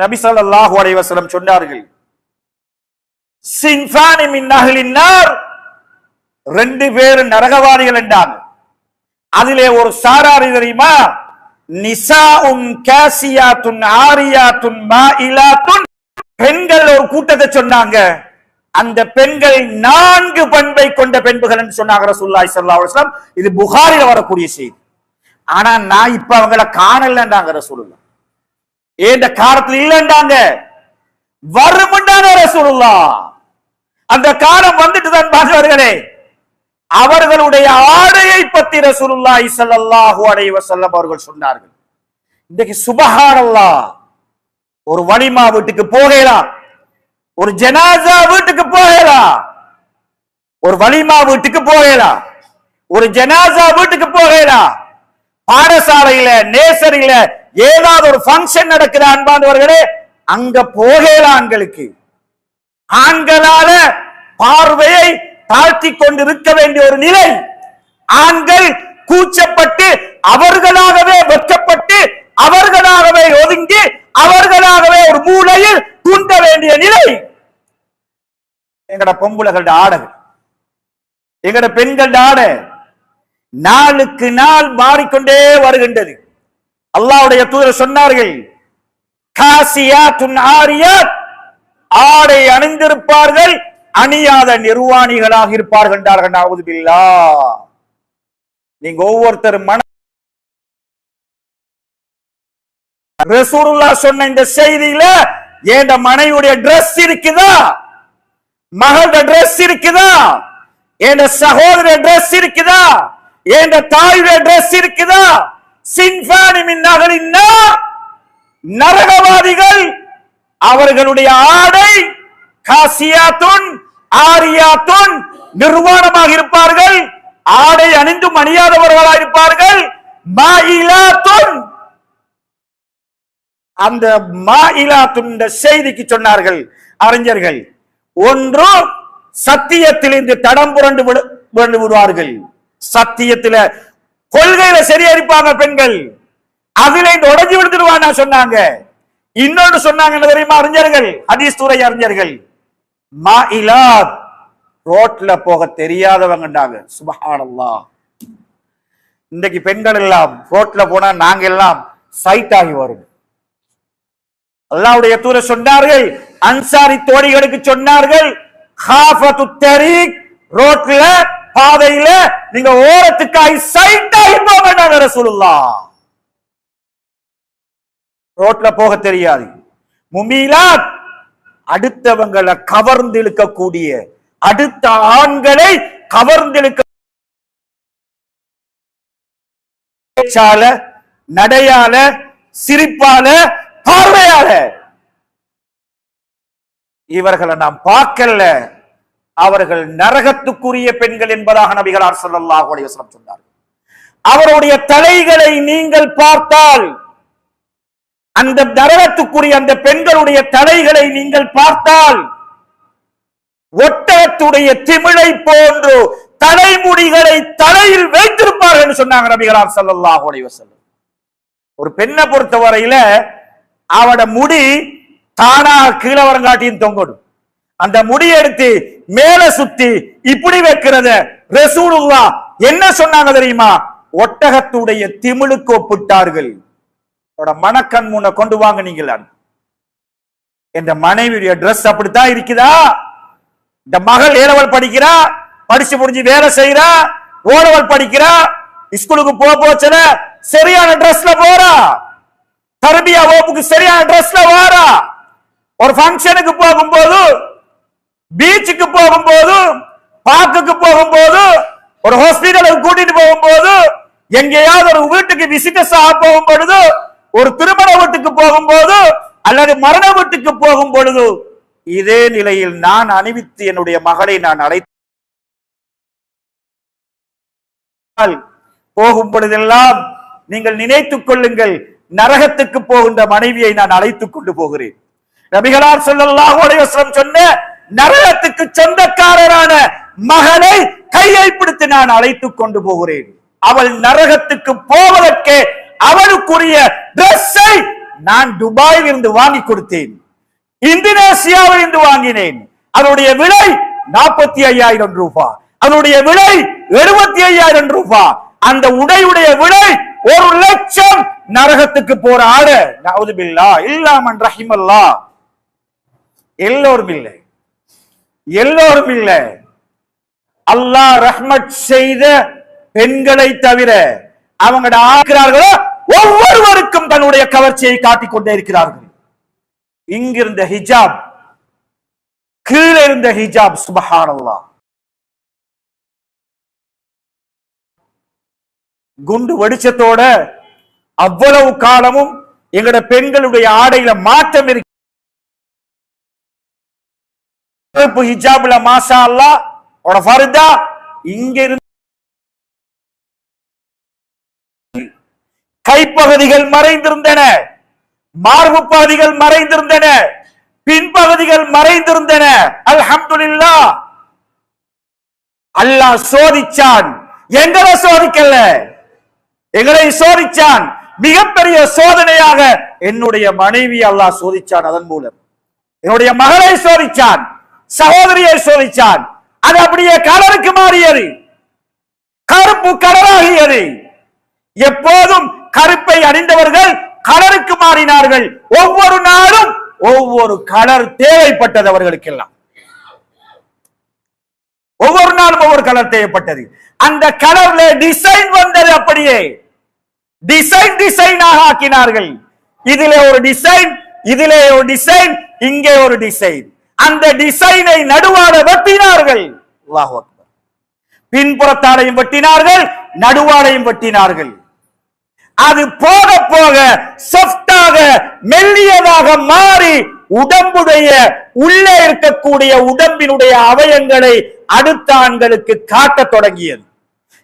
நபி ஸல்லல்லாஹு அலைஹி வஸல்லம் சொன்னார்கள், சின்ஃபானி மின் அஹ்லின் நார், ரெண்டு பேர் நரகவாதிகள் என்றாங்க. அதிலே ஒரு சாரார் தெரியுமா? நிசாஉன் காசியாத்துன் ஆரியாத்துன் மாயிலாத்துன், பெண்கள் ஒரு கூட்டத்தை சொன்னாங்க. அந்த பெண்கள் 4 பண்பை கொண்ட பெண்கள் என்று சொன்னாங்க ரசூலுல்லாஹி ஸல்லல்லாஹு அலைஹி வஸல்லம். இது புகாரில வரக்கூடிய செய்தி. ஆனா நான் இப்ப அவங்கள காணலன்றாங்க ரசூலுல்லாஹ். ஏண்ட காலத்துல இல்லன்றாங்க, வருமுண்டான ரசூலுல்லாஹ். அந்த காலம் வந்துட்டு தான் பாருங்களே. அவர்களுடைய ஆடையை பத்தி ரசூலுல்லாஹி ஸல்லல்லாஹு அலைஹி வஸல்லம் அவர்கள் சொன்னார்கள். இன்றைக்கு சுப்ஹானல்லாஹ், ஒரு வலிமா வீட்டுக்கு போகலாம், ஒரு ஜனாசா வீட்டுக்கு போகலாம், ஒரு வலிமா வீட்டுக்கு போகலாம், ஒரு ஜனாசா வீட்டுக்கு போகலாம், பாடசாலையில நேசரியில ஏதாவது ஒரு ஃபங்க்ஷன் நடக்குது அன்பானவர்களே, அங்க போகலாம். ஆண்களுக்கு ஆண்களால பார்வையை தாழ்த்தி கொண்டிருக்க வேண்டிய ஒரு நிலை. ஆண்கள் கூச்சப்பட்டு அவர்களாகவே வெட்கப்பட்டு அவர்களாகவே ஒதுங்கி அவர்களாகவே ஒரு மூலையில் தூண்ட வேண்டிய நிலை. எங்கட பொம்புலகள ஆடகள், எங்கட பெண்கள் ஆட நாளுக்கு நாள் மாறிக்கொண்டே வருகின்றது. அல்லாஹ்வுடைய தூதர் சொன்னார்கள், காசியாத்துன் ஆரியாத், ஆடை அணிந்திருப்பார்கள், அணியாத நிர்வாணிகளாக இருப்பார்கள் என்றார்கள். நஅஊது பில்லாஹ். நீங்க ஒவ்வொருத்தரும் ரசூலுல்லாஹ் சொன்ன இந்த செய்தியில ஏண்ட மனைவியுடைய டிரஸ் இருக்குதா, மகளோட டிரஸ் இருக்குதா, ஏண்ட சகோதர டிரஸ் இருக்குதா, ஏண்ட தாயுடைய டிரஸ் இருக்குதா? சின்ஃபானி மின் அஹ்லின் நார், நரகவாதிகள் அவர்களுடைய ஆடை காசியாத்துன் ஆரியாத்துன், நிர்வாணமாக இருப்பார்கள், ஆடை அணிந்தும் அணியாதவர்களாக இருப்பார்கள். மாயிலாத்துன், அந்த மாயிலாத்துன் செய்திக்கு சொன்னார்கள் அறிஞர்கள், ஒன்று சத்தியத்திலிருந்து தடம் புரண்டு விடுவார்கள். சத்தியத்தில கொள்கையில சரியா இருப்பாங்க பெண்கள், அதுல இந்த உடஞ்சி விடுத்துடுவாங்க சொன்னாங்க. இன்னொன்று சொன்னாங்க என்ன தெரியுமா அறிஞர்கள், ஹதீஸ் துறை அறிஞர்கள், மாயிலாத், ரோட்ல போக தெரியாதவங்கண்டாங்க. சுப்ஹானல்லாஹ். இன்றைக்கு பெண்கள் எல்லாம் ரோட்ல போனா நாங்க எல்லாம் சைட் ஆகி வரும். அல்லாஹ்வுடைய தூதர் சொன்னார்கள், அன்சாரி தோழிகளுக்கு சொன்னார்கள், காஃபத்து தரீக், ரோட்ல பாதையில நீங்க ஓரத்துக்காய் சைட் ஆகி போங்க ரசூலுல்லாஹ். ரோட்ல போக தெரியாது. முமீலாத், அடுத்தவங்களை கவர்ந்திழுக்கக்கூடிய, அடுத்த ஆண்களை கவர்ந்திழுக்க, பேச்சால, நடையால, சிரிப்பால, பார்வையால இவர்களை நாம் பார்க்கல. அவர்கள் நரகத்துக்குரிய பெண்கள் என்பதாக நபிகளார் ஸல்லல்லாஹு அலைஹி வஸல்லம் சொன்னார்கள். அவருடைய தலைகளை நீங்கள் பார்த்தால், அந்த நரகத்துக்குரிய அந்த பெண்களுடைய தலைகளை நீங்கள் பார்த்தால், ஒட்டகத்துடைய திமிழை போன்று தலைமுடிகளை தலையில் வைத்திருப்பார்கள் என்று சொன்னாங்க நபிகளார் ஸல்லல்லாஹு அலைஹி வஸல்லம். ஒரு பெண்ணை பொறுத்த வரையில அவட முடி தானா கீழே வரங்காட்டியும் தொங்கடும். அந்த முடியை எடுத்து மேல சுத்தி இப்படி வைக்கிறத ரசூலுல்லாஹ் என்ன சொன்னாங்க தெரியுமா? ஒட்டகத்துடைய திமிழுக்கு ஒப்பிட்டார்கள். மனக்கண் முன்ன கொண்டு வாங்க நீங்கள். என்ற மனைவியுடைய டிரஸ் அப்படித்தான் இருக்குதா? இந்த மகள் ஏலவல் படிக்கிறா, படிச்சு முடிஞ்சு வேலை செய்யறா, ஓலவல் படிக்கிறா, ஸ்கூலுக்கு போச்சல சரியான டிரஸ்ல போறா, தர்பியா வகுப்புக்கு சரியான டிரஸ்ல வாரா, ஒரு ஃபங்க்ஷனுக்கு போகும்போது, பீச்சுக்கு போகும்போது, பார்க்குக்கு போகும்போது, ஒரு ஹாஸ்பிட்டலுக்கு கூட்டிட்டு போகும்போது, எங்கேயாவது ஒரு வீட்டுக்கு விசிட்டர்ஸாக போகும் பொழுது, ஒரு திருமண வீட்டுக்கு போகும்போது அல்லது மரண வீட்டுக்கு போகும் பொழுது இதே நிலையில் நான் அணிவித்து என்னுடைய மகளை நான் அழைத்து போகும் பொழுதெல்லாம் நீங்கள் நினைத்துக் கொள்ளுங்கள், நரகத்துக்கு போகின்ற மனைவியை நான் அழைத்துக் கொண்டு போகிறேன். நபிகளார் ஸல்லல்லாஹு அலைஹி வஸல்லம் சொன்ன நரகத்துக்கு சொந்தக்காரரான மகளை கையை பிடித்து நான் அழைத்துக் கொண்டு போகிறேன். அவள் நரகத்துக்கு போவதற்கு அவளுக்குரிய டிரஸ்ஸை நான் துபாயில் இருந்து வாங்கி கொடுத்தேன், இந்தோனேசியாவில் இருந்து வாங்கினேன். அதனுடைய விலை 45,000 ரூபாய், அதனுடைய விலை 75,000 ரூபாய். அந்த உடையுடைய விலை 1,00,000. நரகத்துக்கு போற ஆட நவுது பில்லா இல்லாமன் ரஹிமல்லா. எல்லோரும் இல்லை, எல்லோரும் இல்லை. அல்லாஹ் ரஹ்மத் செய்த பெண்களை தவிர அவங்க ஆகிறார்களோ ஒவ்வொருவருக்கும் தன்னுடைய கவர்ச்சியை காட்டிக் கொண்டே இருக்கிறார்கள். இங்கிருந்த ஹிஜாப், கீழே இருந்த ஹிஜாப், சுப்ஹானல்லாஹ். குண்டு வெடிச்சத்தோட அவ்வளவு காலமும் எங்கட பெண்களுடைய ஆடையில மாற்றம் இருக்கு. ஹிஜாப்ல மாஷா அல்லாஹ் ஃபர்தா இங்க இருந்து கைப்பகுதிகள் மறைந்திருந்தன, மார்பு பகுதிகள் மறைந்திருந்தன, பின்பகுதிகள் மறைந்திருந்தன. அல்ஹம்துலில்லாஹ். அல்லாஹ் சோதிச்சான், எங்களை சோதிக்கல, எங்களை சோதிச்சான். மிகப்பெரிய சோதனையாக என்னுடைய மனைவி அல்லாஹ் சோதிச்சான். அதன் மூலம் என்னுடைய மகளை சோதிச்சான், சகோதரியை சோதிச்சான். அது அப்படியே கலருக்கு மாறியது, கருப்பு கலராகியது. எப்போதும் கருப்பை அணிந்தவர்கள் கலருக்கு மாறினார்கள். ஒவ்வொரு நாளும் ஒவ்வொரு கலர் தேவைப்பட்டது அவர்களுக்கெல்லாம். ஒவ்வொரு நாளும் ஒவ்வொரு கலர் தேவைப்பட்டது. அந்த கலர்ல டிசைன் வந்தது, அப்படியே டிசைனாக ஆக்கினார்கள். இதிலே ஒரு டிசைன், இதிலே ஒரு டிசைன், இங்கே ஒரு டிசைன். அந்த டிசைனை நடுவாட வெட்டினார்கள். அல்லாஹ் அக்பர். பின்புறத்தாடையும் வெட்டினார்கள், நடுவாடையும் வெட்டினார்கள். அது போக போக சாஃப்டாக மெல்லியதாக மாறி உடம்புடைய உள்ளே இருக்கக்கூடிய உடம்பினுடைய அவயங்களை அடுத்த ஆண்களுக்கு காட்டத் தொடங்கியது.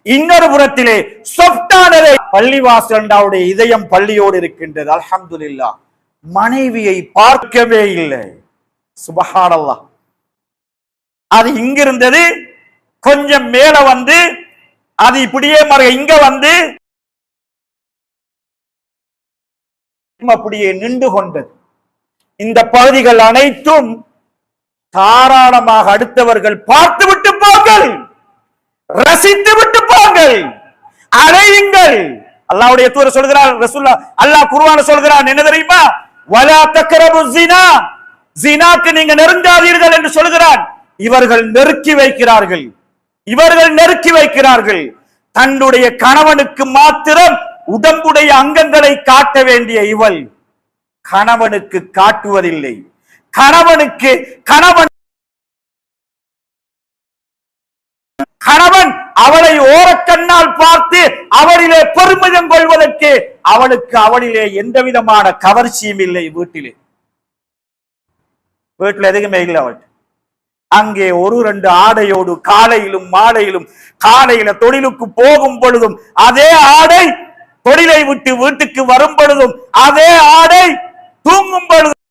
இன்னொரு புறத்திலே சாஃப்டானதை பள்ளிவாசலுடைய இதயம் பள்ளியோடு இருக்கின்றது. அல்ஹம்துலில்லாஹ். மனைவியை பார்க்கவே இல்லை. சுப்ஹானல்லாஹ். அது இங்கிருந்தது, கொஞ்சம் மேல வந்து அது இப்படியே இங்க வந்து அப்படியே நின்று கொண்டது. இந்த பகுதிகள் அனைத்தும் தாராளமாக அடுத்தவர்கள் பார்த்து விட்டு போங்கள், ரசித்து விட்டு போங்கள், அழையுங்கள். அல்லாஹ்வுடைய தூதர் சொல்கிறார், ரசூலுல்லாஹ் அல்லாஹ் குர்ஆன்ல சொல்கிறான், என்ன தெரியுமா? வலா தக்ரபு ஸினா, ஸினாக்கு நீங்க நெருங்காதீர்கள் என்று சொல்கிறான். இவர்கள் நெருக்கி வைக்கிறார்கள், இவர்கள் நெருக்கி வைக்கிறார்கள். தன்னுடைய கணவனுக்கு மாத்திரம் உடம்புடைய அங்கங்களை காட்ட வேண்டிய இவள் கணவனுக்கு காட்டுவதில்லை. கணவன் அவளை ஓரக்கண்ணால் பார்த்து அவளிலே பெருமிதம் கொள்வதற்கு அவளுக்கு அவளிலே எந்த விதமான கவர்ச்சியும் இல்லை. வீட்டில் எதுவுமே இல்லை. அவள் அங்கே ஒரு 2 ஆடையோடு காலையிலும் மாலையிலும், காலையில தொழிலுக்கு போகும் பொழுதும் அதே ஆடை, தொழிலை விட்டு வீட்டுக்கு வரும் பொழுதும் அதே ஆடை, தூங்கும் பொழுதும்.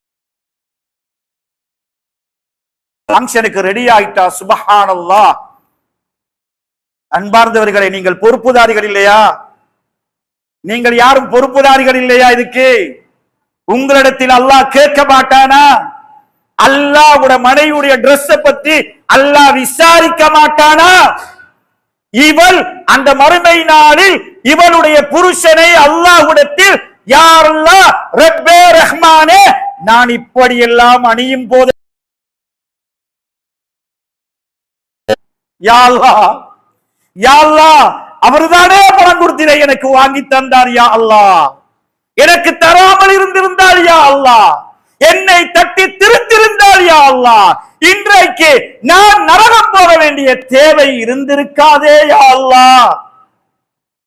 ஃபங்க்ஷனுக்கு ரெடி ஆயிட்டா, சுப்ஹானல்லாஹ். அன்பார்ந்தவர்களை, நீங்கள் பொறுப்புதாரிகள் இல்லையா? நீங்கள் யாரும் பொறுப்புதாரிகள் இல்லையா? இதுக்கு உங்களிடத்தில் அல்லாஹ் கேட்க மாட்டானா? அல்லாஹ்வுட மனைவியுடைய டிரெஸ் பத்தி அல்லாஹ் விசாரிக்க மாட்டானா? இவள் அந்த மறுமை நாளில் இவளுடைய புருஷனை அல்லாஹ்விடத்தில், யா அல்லாஹ் ரப்பே ரஹ்மானே, நான் இப்படி எல்லாம் அணியும் போது யா அல்லாஹ், யா அல்லாஹ், அவர்தானே பணம் கொடுத்தீரே எனக்கு வாங்கி தந்தார், யா அல்லாஹ், எனக்கு தராமல் இருந்திருந்தால் யா அல்லாஹ், என்னை தட்டி திருத்திருந்தால் யா அல்லாஹ், இன்றைக்கு நான் நரகம் போக வேண்டிய தேவை இருந்திருக்காதே யா அல்லாஹ்.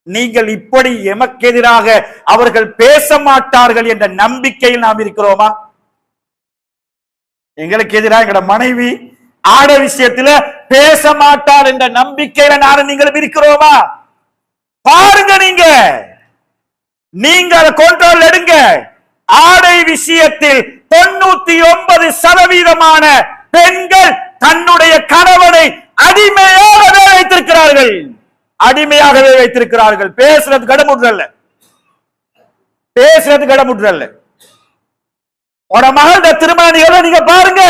நீங்கள் இப்படி எமக்கு எதிராக அவர்கள் பேச மாட்டார்கள் என்ற நம்பிக்கையில் நாம் இருக்கிறோமா? எங்களுக்கு எதிராக எங்களோட மனைவி ஆடை விஷயத்துல பேச மாட்டார் என்ற நம்பிக்கையில நானும் நீங்களும் இருக்கிறோமா? பாருங்க, நீங்க அதை கண்ட்ரோல் எடுங்க. ஆடை விஷயத்தில் 99% பெண்கள் தன்னுடைய கணவனை அடிமையாகவே வைத்திருக்கிறார்கள், அடிமையாகவே வைத்திருக்கிறார்கள். பேசுறது கடமுற்றல்ல, பேசுறது கடமுற்றல்ல. உன மகள திருமண நிகழ்வை நீங்க பாருங்க,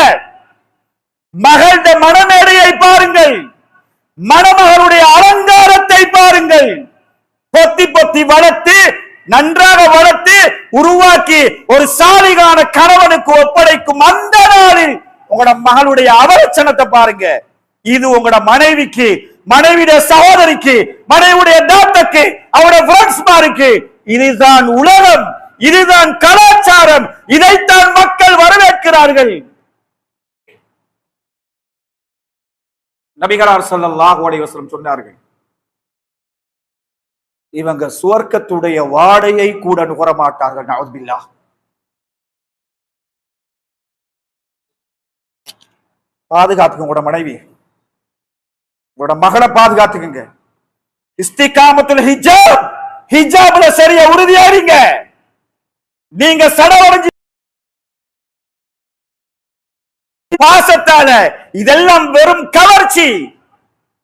மகள மணமேடையை பாருங்கள், மணமகளுடைய அலங்காரத்தை பாருங்கள். பொத்தி பொத்தி வளர்த்து நன்றாக வளர்த்து உருவாக்கி ஒரு சாலிகான கணவனுக்கு ஒப்படைக்கும் அந்த நாளில் உங்களோட மகளுடைய அவலட்சணத்தை பாருங்க. இது உங்களோட மனைவிக்கு, மனைவியுடைய சகோதரிக்கு, மனைவியுடைய தாத்தக்கு, அவருடைய ஃப்ரெண்ட்ஸ்மாருக்கு இதுதான் உலகம், இதுதான் கலாச்சாரம், இதைத்தான் மக்கள் வரவேற்கிறார்கள். நபிகளார் ஸல்லல்லாஹு அலைஹி வஸல்லம் சொன்னார்கள், இவங்க சுவர்க்கத்துடைய வாடையை கூட நுகர மாட்டார்கள். நஅூது பில்லாஹ். பாதுகாத்துங்க உங்களோட மனைவி, உங்களோட மகளை பாதுகாத்துக்குங்க. இஸ்திகாமத்துல் ஹிஜாப், ஹிஜாப்ல சரியா உறுதியாறீங்க. நீங்க சடவடைஞ்சு பாசத்தால இதெல்லாம் வெறும் கவர்ச்சி.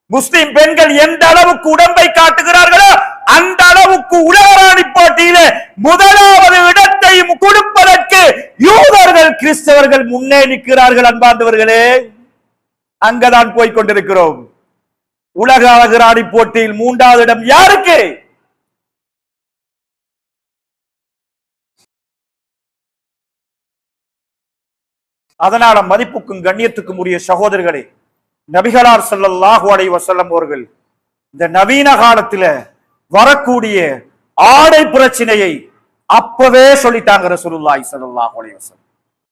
முஸ்லிம் பெண்கள் எந்த அளவுக்கு உடம்பை காட்டுகிறார்களோ அந்த அளவுக்கு உலகராணி போட்டியில முதலாவது இடத்தை கொடுப்பதற்கு யூதர்கள் கிறிஸ்தவர்கள் முன்னே நிற்கிறார்கள். அன்பார்ந்தவர்களே, அங்கதான் போய் கொண்டிருக்கிறோம். உலக அழகுராணி போட்டியில் 3வது இடம் யாருக்கு? அதனால மதிப்புக்கும் கண்ணியத்துக்கும் உரிய சகோதரர்களே, நபிகளார் ஸல்லல்லாஹு அலைஹி வஸல்லம் அவர்கள் இந்த நவீன காலத்துல வரக்கூடிய ஆடை பிரச்சனையை அப்பவே சொல்லிட்டாங்க ரசூலுல்லாஹி ஸல்லல்லாஹு அலைஹி வஸல்லம்.